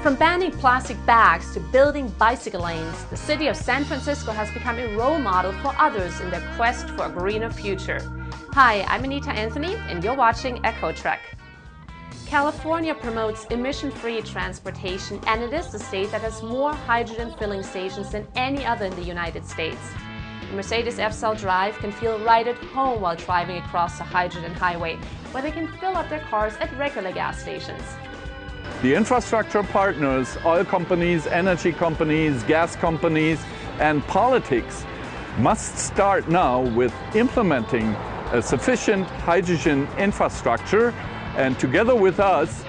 From banning plastic bags to building bicycle lanes, the city of San Francisco has become a role model for others in their quest for a greener future. Hi, I'm Anita Anthony, and you're watching EchoTrek. California promotes emission-free transportation, and it is the state that has more hydrogen filling stations than any other in the United States. The Mercedes F-Cell Drive can feel right at home while driving across the hydrogen highway, where they can fill up their cars at regular gas stations. The infrastructure partners, oil companies, energy companies, gas companies, and politics must start now with implementing a sufficient hydrogen infrastructure, and together with us,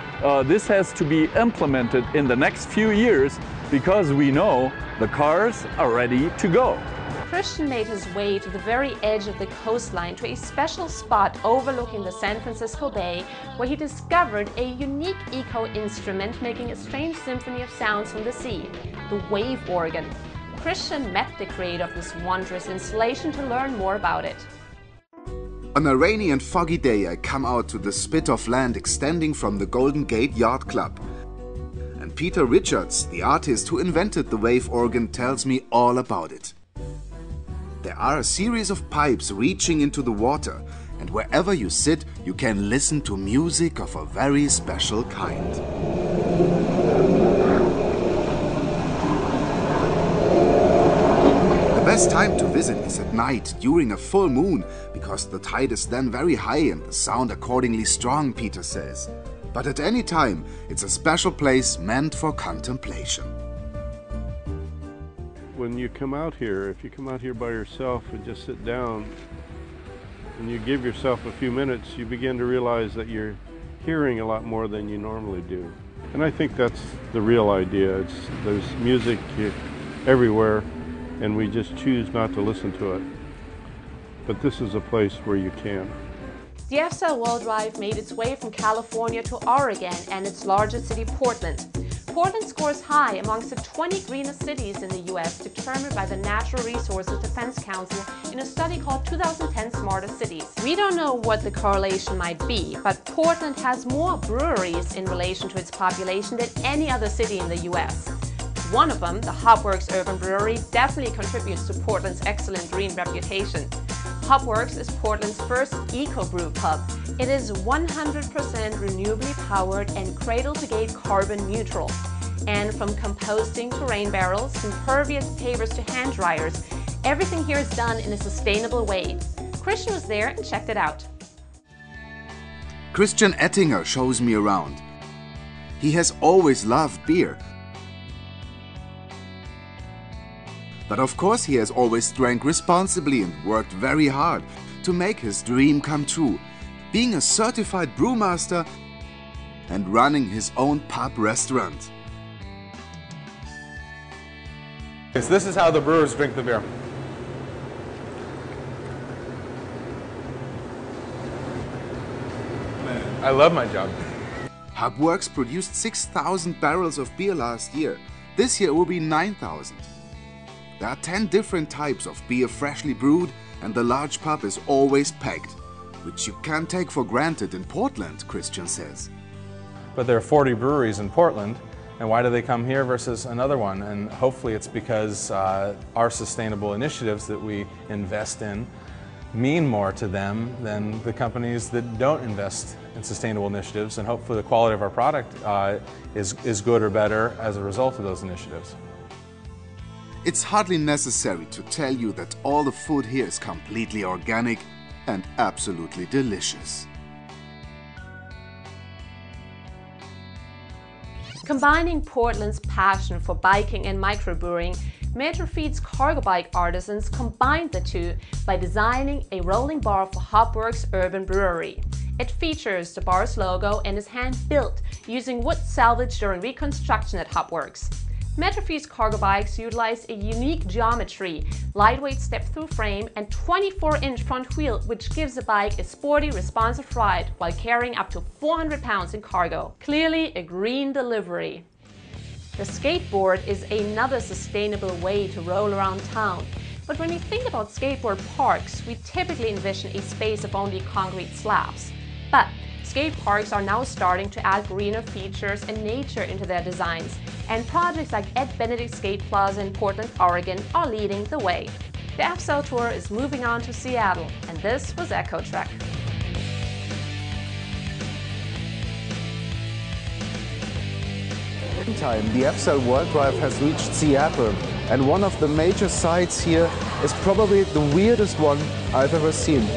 this has to be implemented in the next few years because we know the cars are ready to go. Christian made his way to the very edge of the coastline to a special spot overlooking the San Francisco Bay, where he discovered a unique eco-instrument making a strange symphony of sounds from the sea, the wave organ. Christian met the creator of this wondrous installation to learn more about it. On a rainy and foggy day, I come out to the spit of land extending from the Golden Gate Yacht Club. And Peter Richards, the artist who invented the wave organ, tells me all about it. There are a series of pipes reaching into the water, and wherever you sit, you can listen to music of a very special kind. The best time to visit is at night, during a full moon, because the tide is then very high and the sound accordingly strong, Peter says. But at any time, it's a special place meant for contemplation. When you come out here, if you come out here by yourself and just sit down and you give yourself a few minutes, you begin to realize that you're hearing a lot more than you normally do. And I think that's the real idea. There's music everywhere, and we just choose not to listen to it. But this is a place where you can. The F-Cell World Drive made its way from California to Oregon and its largest city, Portland. Portland scores high amongst the 20 greenest cities in the U.S. determined by the Natural Resources Defense Council in a study called 2010 Smartest Cities. We don't know what the correlation might be, but Portland has more breweries in relation to its population than any other city in the U.S. One of them, the Hopworks Urban Brewery, definitely contributes to Portland's excellent green reputation. Hopworks is Portland's first eco-brew pub. It is 100% renewably powered and cradle-to-gate carbon neutral. And from composting to rain barrels, from pervious pavers to hand dryers, everything here is done in a sustainable way. Christian was there and checked it out. Christian Ettinger shows me around. He has always loved beer. But of course he has always drank responsibly and worked very hard to make his dream come true, being a certified brewmaster and running his own pub restaurant. So this is how the brewers drink the beer. I love my job. Hopworks produced 6,000 barrels of beer last year. This year it will be 9,000. There are 10 different types of beer freshly brewed, and the large pub is always packed, which you can't take for granted in Portland, Christian says. But there are 40 breweries in Portland, and why do they come here versus another one? And hopefully it's because our sustainable initiatives that we invest in mean more to them than the companies that don't invest in sustainable initiatives, and hopefully the quality of our product is good or better as a result of those initiatives. It's hardly necessary to tell you that all the food here is completely organic and absolutely delicious. Combining Portland's passion for biking and microbrewing, Metrofeed's cargo bike artisans combined the two by designing a rolling bar for Hopworks Urban Brewery. It features the bar's logo and is hand-built using wood salvaged during reconstruction at Hopworks. Metrofeed's cargo bikes utilize a unique geometry, lightweight step-through frame and 24-inch front wheel, which gives the bike a sporty, responsive ride while carrying up to 400 pounds in cargo. Clearly a green delivery. The skateboard is another sustainable way to roll around town. But when we think about skateboard parks, we typically envision a space of only concrete slabs. But Skate parks are now starting to add greener features and nature into their designs, and projects like Ed Benedict Skate Plaza in Portland, Oregon are leading the way. The FSL Tour is moving on to Seattle, and this was EchoTrack. Meantime, the FSL World Drive has reached Seattle, and one of the major sights here is probably the weirdest one I've ever seen.